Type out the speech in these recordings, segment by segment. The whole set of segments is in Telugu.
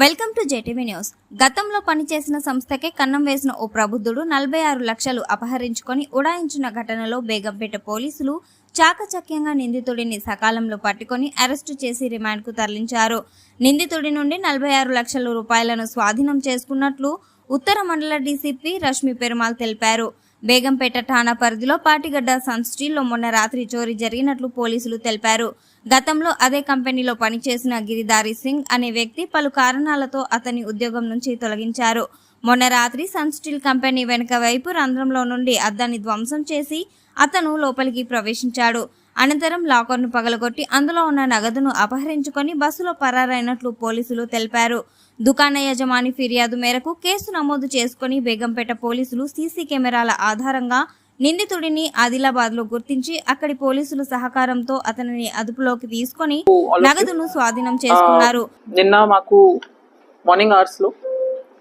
Welcome to JTV news. గతంలో పనిచేసిన సంస్థకే కన్నం వేసిన ఓ ప్రబుద్ధుడు 46 లక్షలు అపహరించుకొని ఉడాయించిన ఘటనలో బేగంపేట పోలీసులు చాకచక్యంగా నిందితుడిని సకాలంలో పట్టుకొని అరెస్టు చేసి రిమాండ్కు తరలించారు. నిందితుడి నుండి 46 లక్షల రూపాయలను స్వాధీనం చేసుకున్నట్లు ఉత్తర మండల డీసీపీ రష్మి పెరుమాల్ తెలిపారు. బేగంపేట ఠాణా పరిధిలో పాటిగడ్డ సన్ స్టీల్లో మొన్న రాత్రి చోరీ జరిగినట్లు పోలీసులు తెలిపారు. గతంలో అదే కంపెనీలో పనిచేసిన గిరిధారి సింగ్ అనే వ్యక్తి పలు కారణాలతో అతని ఉద్యోగం నుంచి తొలగించారు. మొన్న రాత్రి సన్ స్టీల్ కంపెనీ వెనుక వైపు రంధ్రంలో నుండి అద్దాన్ని ధ్వంసం చేసి అతను లోపలికి ప్రవేశించాడు. అనంతరం లాకర్ను పగలగొట్టి అందులో ఉన్న నగదును అపహరించుకొని బస్సులో పరారైనట్లు పోలీసులు తెలిపారు. దుకాణ యజమాని ఫిర్యాదు మేరకు కేసు నమోదు చేసుకుని బేగంపేట పోలీసులు సీసీ కెమెరాల ఆధారంగా నిందితుడిని ఆదిలాబాద్లో గుర్తించి అక్కడి పోలీసుల సహకారంతో అతనిని అదుపులోకి తీసుకొని నగదును స్వాధీనం చేసుకున్నారు. నిన్న మాకు మార్నింగ్ అవర్స్ లో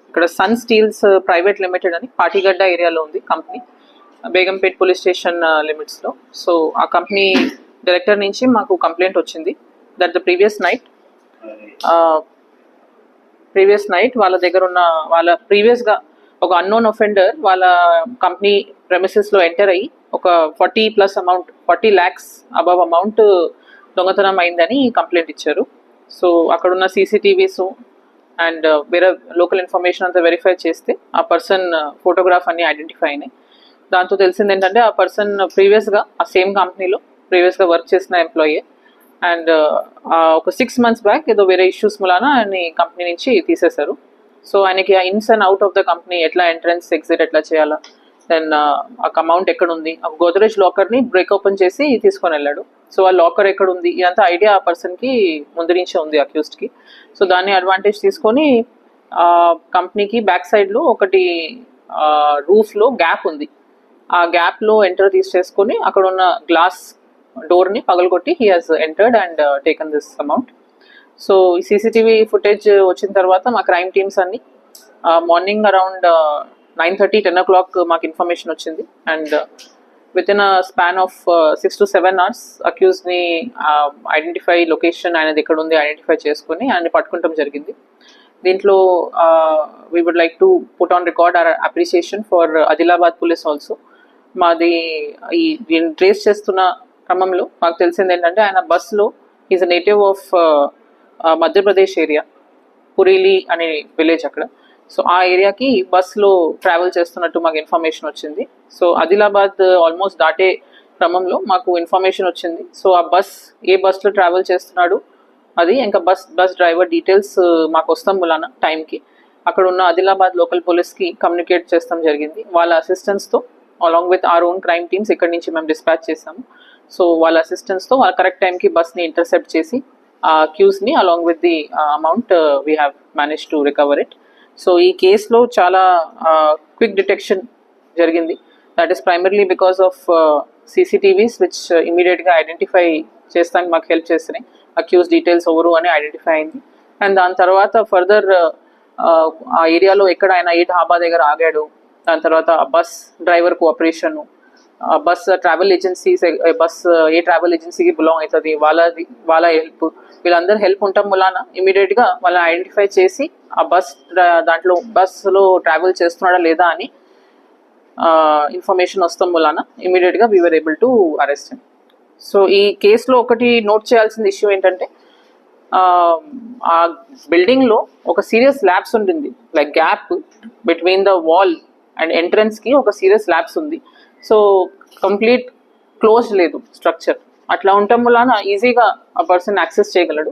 ఇక్కడ సన్ స్టీల్స్ ప్రైవేట్ లిమిటెడ్ అని పాటిగడ్డ ఏరియాలో ఉంది company, Begumpet police station limits లో. సో ఆ కంపెనీ డైరెక్టర్ నుంచి మాకు కంప్లైంట్ వచ్చింది దట్ ద ప్రీవియస్ నైట్ వాళ్ళ దగ్గర ఉన్న వాళ్ళ ప్రీవియస్గా ఒక అన్నోన్ ఒఫెండర్ వాళ్ళ కంపెనీ ప్రెమిసెస్ లో ఎంటర్ అయ్యి ఒక 40 lakhs అబవ్ అమౌంట్ దొంగతనం అయిందని కంప్లైంట్ ఇచ్చారు. సో అక్కడున్న సీసీటీవీస్ అండ్ వేరే లోకల్ ఇన్ఫర్మేషన్ అంతా వెరిఫై చేస్తే ఆ పర్సన్ ఫోటోగ్రాఫ్ అన్ని ఐడెంటిఫై అయినాయి. దాంతో తెలిసింది ఏంటంటే ఆ పర్సన్ ప్రీవియస్గా ఆ సేమ్ కంపెనీలో ప్రీవియస్గా వర్క్ చేసిన ఎంప్లాయీ అండ్ ఒక 6 months బ్యాక్ ఏదో వేరే ఇష్యూస్ మూలాన ఆయన కంపెనీ నుంచి తీసేశారు. సో ఆయనకి ఇన్స్ and out of the company ఎట్లా ఎంట్రన్స్ ఎగ్జిట్ ఎట్లా చేయాలా, దెన్ ఆ అమౌంట్ ఎక్కడ ఉంది, ఆ గోదరేజ్ లాకర్ని బ్రేక్ ఓపెన్ చేసి తీసుకొని వెళ్ళాడు. సో ఆ లాకర్ ఎక్కడ ఉంది ఇదంతా ఐడియా ఆ పర్సన్కి ముందు నుంచే ఉంది అక్యూస్డ్కి. సో దాన్ని అడ్వాంటేజ్ తీసుకొని కంపెనీకి బ్యాక్ సైడ్లో ఒకటి రూఫ్లో గ్యాప్ ఉంది, ఆ గ్యాప్లో ఎంటర్ తీసేసుకొని అక్కడ ఉన్న గ్లాస్ డోర్ని పగలగొట్టి he has entered and taken this amount. So ఈ సీసీటీవీ ఫుటేజ్ వచ్చిన తర్వాత మా క్రైమ్ టీమ్స్ అన్ని మార్నింగ్ అరౌండ్ 9:30, 10 o'clock మాకు ఇన్ఫర్మేషన్ వచ్చింది and within a span of 6 to 7 hours అక్యూజ్ని ఐడెంటిఫై లొకేషన్ ఆయనది ఎక్కడ ఉంది ఐడెంటిఫై చేసుకొని ఆయన్ని పట్టుకుంటాం జరిగింది. దీంట్లో we would like to put on record our appreciation for Adilabad police also. మాది ఈ ట్రేస్ చేస్తున్న క్రమంలో మాకు తెలిసింది ఏంటంటే ఆయన బస్లో is a native of Madhya Pradesh area, Purili అనే విలేజ్ అక్కడ. సో ఆ ఏరియాకి బస్లో ట్రావెల్ చేస్తున్నట్టు మాకు ఇన్ఫర్మేషన్ వచ్చింది. సో ఆదిలాబాద్ ఆల్మోస్ట్ దాటే క్రమంలో మాకు ఇన్ఫర్మేషన్ వచ్చింది. సో ఆ ఏ బస్లో ట్రావెల్ చేస్తున్నాడు అది ఇంకా బస్ డ్రైవర్ డీటెయిల్స్ మాకు వస్తాం వలన టైంకి అక్కడ ఉన్న ఆదిలాబాద్ లోకల్ పోలీస్కి కమ్యూనికేట్ చేస్తాం జరిగింది. వాళ్ళ అసిస్టెన్స్తో along with our own crime teams ఇక్కడ నుంచి మేము డిస్పాచ్ చేసాము. సో వాళ్ళ అసిస్టెన్స్తో వాళ్ళ కరెక్ట్ టైంకి బస్ని ఇంటర్సెప్ట్ చేసి ఆ అక్యూస్ని along with the amount we have manage to recover it. So ఈ కేసులో చాలా క్విక్ డిటెక్షన్ జరిగింది. That is primarily because of CCTVs which ఇమీడియట్గా ఐడెంటిఫై చేస్తానికి మాకు హెల్ప్ చేస్తున్నాయి. అక్యూస్ డీటెయిల్స్ ఎవరు అని ఐడెంటిఫై అయింది అండ్ దాని తర్వాత ఫర్దర్ ఆ ఏరియాలో ఎక్కడ ఆయన ఏ ఢాబా దగ్గర ఆగాడు, దాని తర్వాత bus driver cooperation, bus travel agencies bus ఏ ట్రావెల్ ఏజెన్సీకి బిలాంగ్ అవుతుంది వాళ్ళ హెల్ప్, వీళ్ళందరూ హెల్ప్ ఉండటం వలన ఇమీడియట్గా వాళ్ళని ఐడెంటిఫై చేసి ఆ బస్సులో ట్రావెల్ చేస్తున్నాడా లేదా అని ఇన్ఫర్మేషన్ వస్తాం వలన ఇమీడియట్గా we were able to arrest him. So ఈ కేసులో ఒకటి నోట్ చేయాల్సిన ఇష్యూ ఏంటంటే ఆ బిల్డింగ్లో ఒక సీరియస్ ల్యాబ్స్ ఉంటుంది, like gap between the wall and ఎంట్రన్స్కి ఒక సీరియస్ ల్యాబ్స్ ఉంది. సో కంప్లీట్ క్లోజ్ లేదు స్ట్రక్చర్, అట్లా ఉండటం వలన ఈజీగా ఆ పర్సన్ యాక్సెస్ చేయగలడు.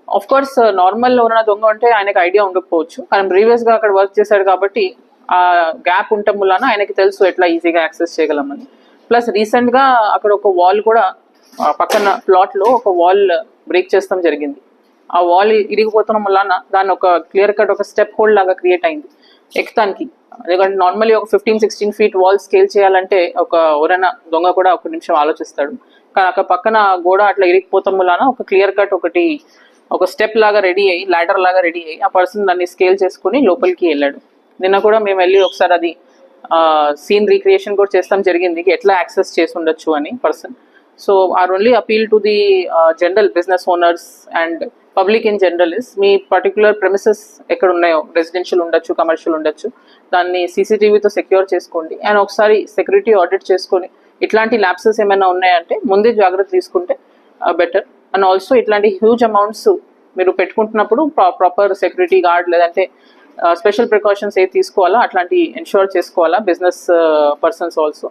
ఆఫ్ కోర్స్ నార్మల్ ఎవరైనా దొంగ ఉంటే ఆయనకు ఐడియా ఉండకపోవచ్చు, కానీ ప్రీవియస్గా అక్కడ వర్క్ చేశాడు కాబట్టి ఆ గ్యాప్ ఉండటం వలన ఆయనకి తెలుసు ఎట్లా ఈజీగా యాక్సెస్ చేయగలమని. ప్లస్ రీసెంట్గా అక్కడ ఒక వాల్ కూడా పక్కన ప్లాట్లో ఒక వాల్ బ్రేక్ చేస్తాం జరిగింది. ఆ వాల్ ఇరిగిపోవడం వలన దాన్ని ఒక క్లియర్ కట్ ఒక స్టెప్ హోల్డ్ లాగా క్రియేట్ అయింది ఎక్కడానికి. ఎందుకంటే నార్మల్లీ ఒక 15-16 feet వాల్ స్కేల్ చేయాలంటే ఎవరైనా దొంగ కూడా ఒక నిమిషం ఆలోచిస్తాడు, కానీ అక్కడ పక్కన గోడ అట్లా ఇరిగిపోతాం వలన ఒక క్లియర్ కట్ ఒక స్టెప్ లాగా రెడీ అయ్యి లాడర్ లాగా రెడీ అయ్యి ఆ పర్సన్ దాన్ని స్కేల్ చేసుకుని లోపలికి వెళ్ళాడు. నిన్న కూడా మేము వెళ్ళి ఒకసారి అది సీన్ రీక్రియేషన్ కూడా చేస్తాం జరిగింది ఎట్లా యాక్సెస్ చేసి ఉండొచ్చు అని person. So our only appeal to the general business owners and public in general is me particular premises ఎక్కడ ఉన్నాయో, రెసిడెన్షియల్ ఉండొచ్చు, కమర్షియల్ ఉండొచ్చు, దాన్ని సీసీటీవీతో సెక్యూర్ చేసుకోండి. అండ్ ఒకసారి సెక్యూరిటీ ఆడిట్ చేసుకొని ఇట్లాంటి ల్యాప్సెస్ ఏమైనా ఉన్నాయంటే ముందే జాగ్రత్త తీసుకుంటే బెటర్. అండ్ ఆల్సో ఇట్లాంటి హ్యూజ్ అమౌంట్స్ మీరు పెట్టుకుంటున్నప్పుడు ప్రాపర్ సెక్యూరిటీ గార్డ్ లేదంటే స్పెషల్ ప్రికాషన్స్ ఏది తీసుకోవాలా అట్లాంటి ఎన్షూర్ చేసుకోవాలా బిజినెస్ పర్సన్స్ ఆల్సో.